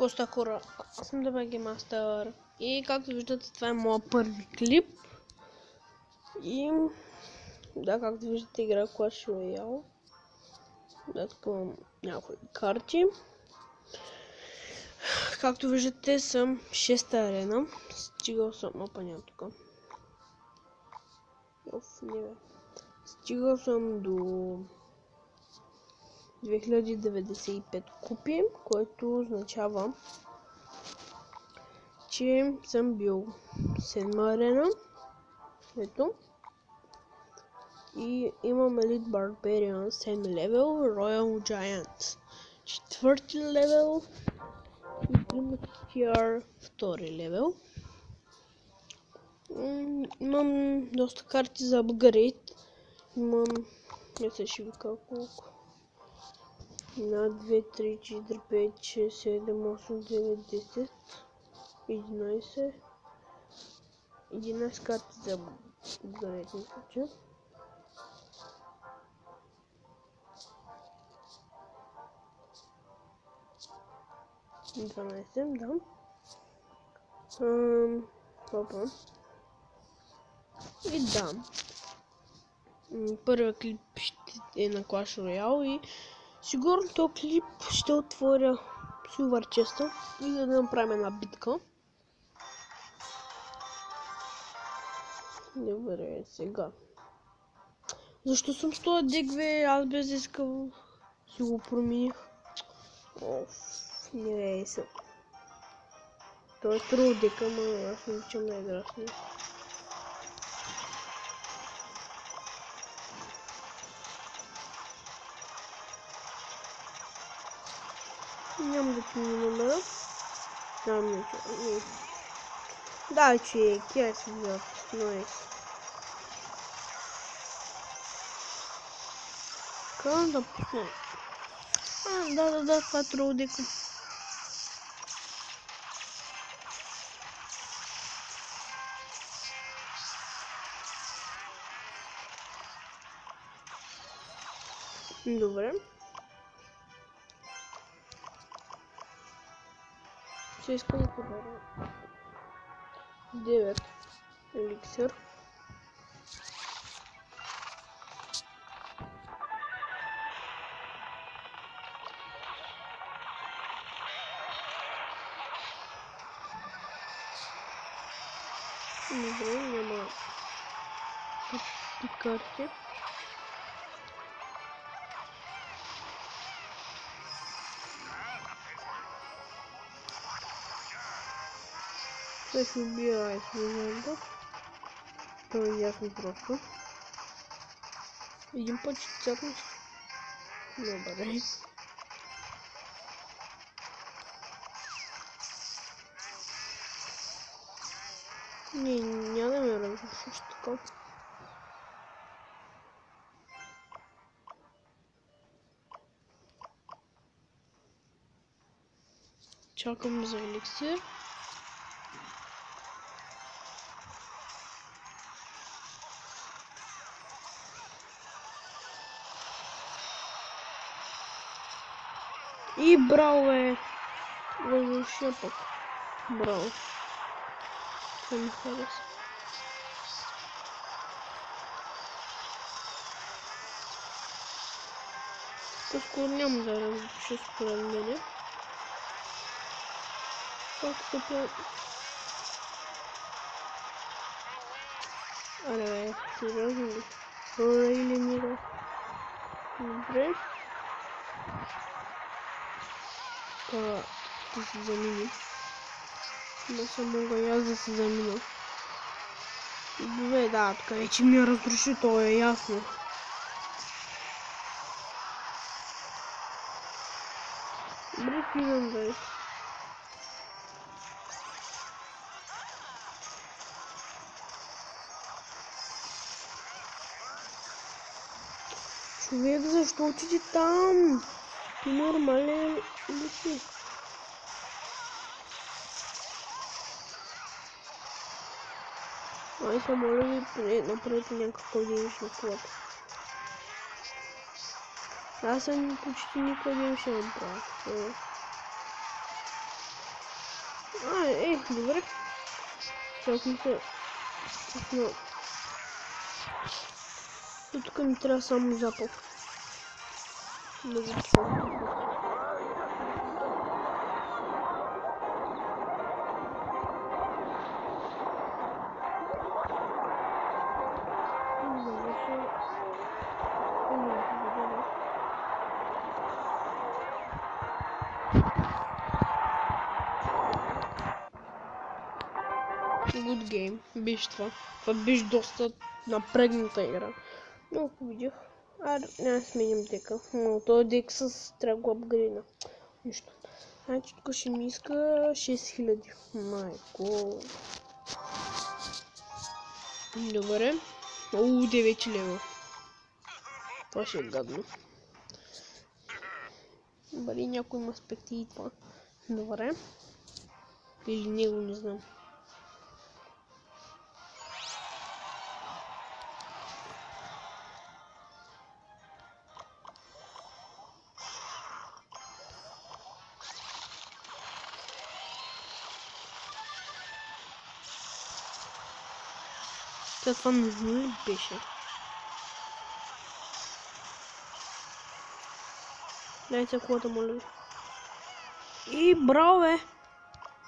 Какво ста, хора? Аз съм DBG Master и както виждате, това е моят първи клип. И да, както виждате, игра Clash Royale. Да, тук имам някои карти. Както виждате, съм 6-та арена. Стигал съм... Опа, няма тук. Стигал съм до 2095 купи, което означава, че съм бил 7 арена. Ето. И имам Elite Barbarian 7 левел, Royal Giant 4 левел и Primitive 2 левел. Имам доста карти за апгрейд. Имам, мисля, ще ви кажа колко. 1, 2, 3, 4, 5, 6, 7, 8, 9, 10, 11 карти за апгрейд, мисля, че. Да. Опа. И да. Първият клип ще е на Clash Royale и сигурно този клип ще отворя Silver Chest и да направим една битка. Добре, сега. Защо съм 100 дегве? Аз без искал си го промених. Не се. Той е трудно дека, но аз не обичам да игра с него. Няма да ти ми номера. Там не. Да, че тя си взял. Найс. Как да пусна? Да, това е трудно дека. Добре. Ще искам да подаря 9 еликсир. Добре, няма карти. Сега ще убия айсвизента. Това е ясно просто. Един път ще цъкнеш. Добре. Няма да ме разрушиш така. Чакам за еликсир. И браво е! Разрушя пък. Браво. Това ми хареса. По-скоро няма да разруши според мене. Както по... Аре, сериозно ли? Или мира? Добре. Така, да се заминим. Да се мога и аз да се замина. Добре, да, така вече ми разруши, то е ясно. Добре, филм да е. Човек, защо отиде там? Ти нормален ли си? Ай, са моля ви, направите някакъв денеж на колата. Аз съм почти никой ден ще направя. Добре. Чак ми се... Тук ми трябва само запал. Да го чувам. Good game. Беше това. Това беше доста напрегната игра. Но победих. Няма сменим дека. Но този дек трябва да го апгрейдна. Нищо. Значи тук ще ми иска 6000. Майко. Добре. 9 лева. Това ще е гадно. Добре, някой има аспекти и това. Добре. Или него не знам. Това нужно ли беше? Дайте колата, моля. И браво, бе!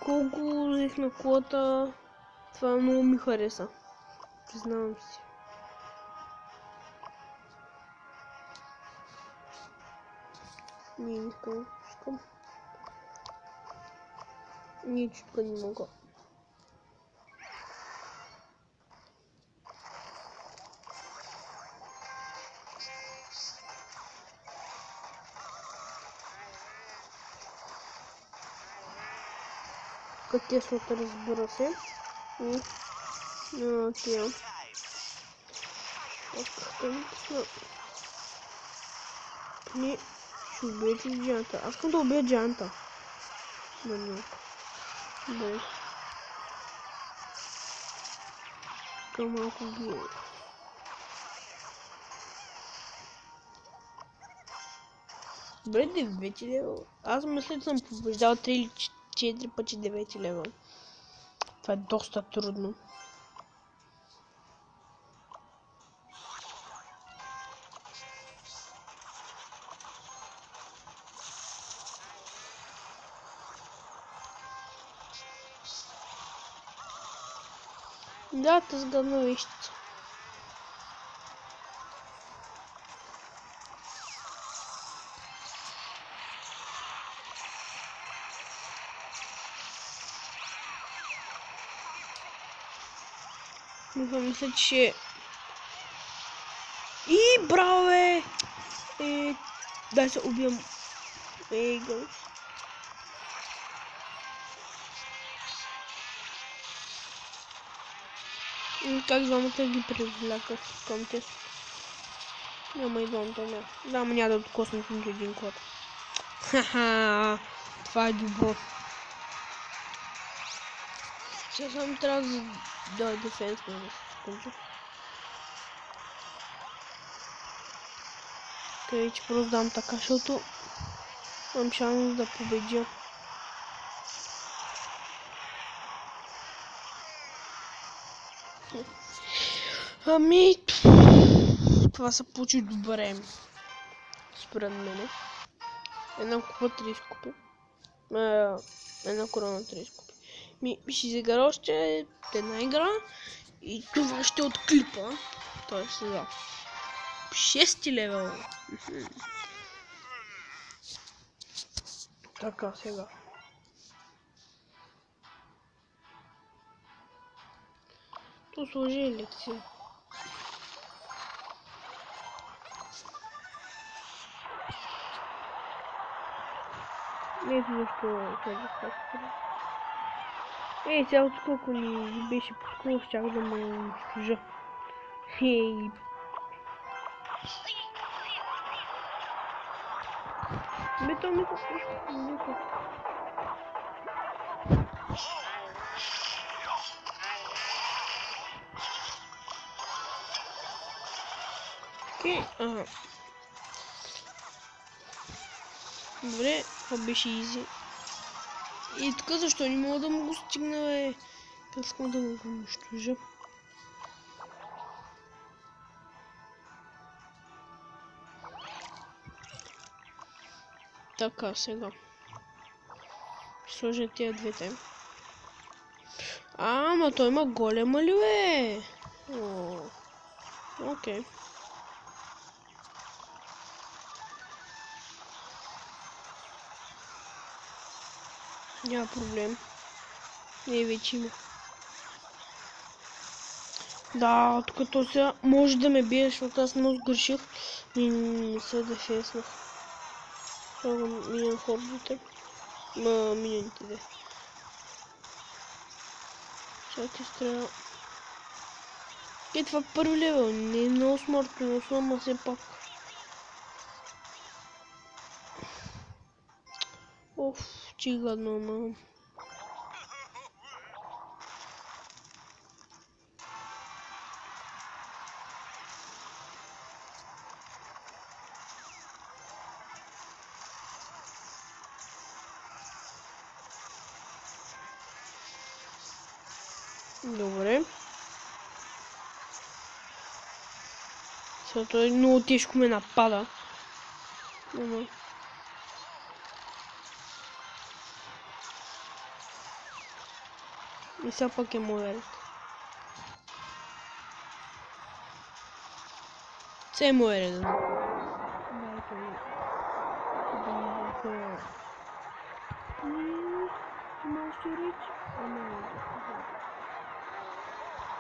Колко взехме колата, това много ми хареса. Признавам си. Не искам. Ничего не могу. Как тесно-то разбирался. И окей. Не, ще убиете ли джанта? Аз искам да убия джанта. Маньяк. Да. Към малко ги... Добре, 9 лева. Аз мисля, че съм побеждал 3 или 4 пъти 9 лева. Това е доста трудно. Да, ты сгодно вещица. Мисля, че... И браво, бе! Дай се убием. Гъс. Как двамата ги привляка към те? Няма и двамата, няма. Да, ма няма да откоснат нито един код. Ха-ха! Това е добро. Сега само трябва да дефенс на секунда. Къде че просто дам така, защото имам шанс да победя. Ами, това се получи добре. Според мене. Една купа 30 купи. Една корона 30 купи. Ще изигра още една игра и това ще от клипа. Той е сега. 6 левел. Така, сега. То сложи лекция. Ето защо този фактор. Цялото колко ни беше пускало, щях да ме унищожа. Бето ми се слушва. Окей, ага. Добре, това беше изи. И тук защо не мога да му го стигна, бе? Искам да му го унищожа. Така, сега. Сложа тия двете. Ама той има голема ли, бе? Окей. Няма проблем. Не, вече има. Да, тук то сега може да ме бие, защото аз много сгреших и не се дефеснах. Слагам миньон хордите. Миньоните, да. Сега ти стреля. Това първи левел, не е много смъртно, но все пак. Оф, че гадно, ама. Добре. Сега той много тежко ме напада. И сега пак е моя ред. Це е моя ред. Можеш реч?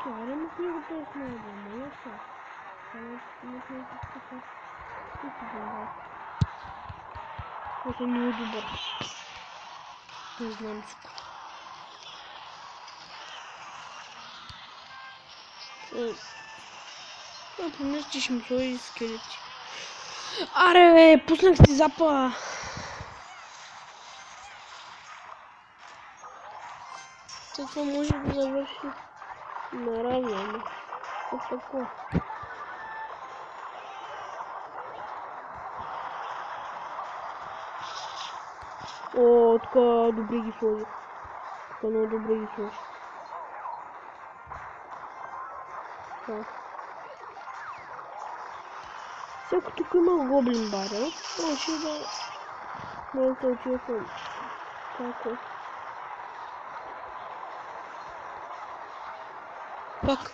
Това не му го толкова много, моя са. Това е много добър. Не знам си. Помня, че ще ми сложи скелети. Аре, бе, пуснах си запа. Това може да завърши наравно. От такова. О, така добре ги сложих. Така много добре ги сложих. Всяко тук има гоблин барел, може да се очаквам како. Пак.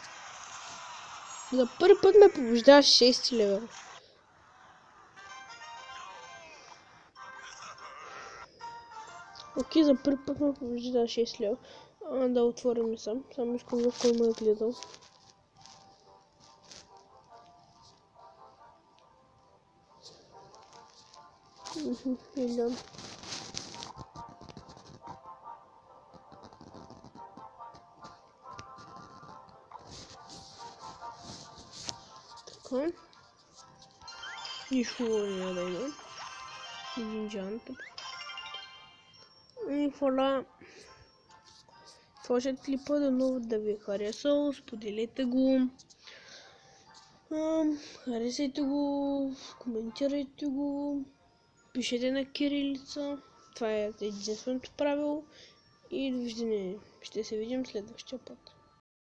За първи път ме побеждаваш 6 левел. Окей, за първи път ме побеждаваш 6 левел. Да отворим сам. Само искам да кой ме е гледал. Идем. Така. Нищо няма да има. Един джант. И хора. Сложете клипа дано да ви е харесал. Споделете го. Харесайте го. Коментирайте го. Пишете на кирилица. Това е единственото правило. И довиждане. Ще се видим следващия път.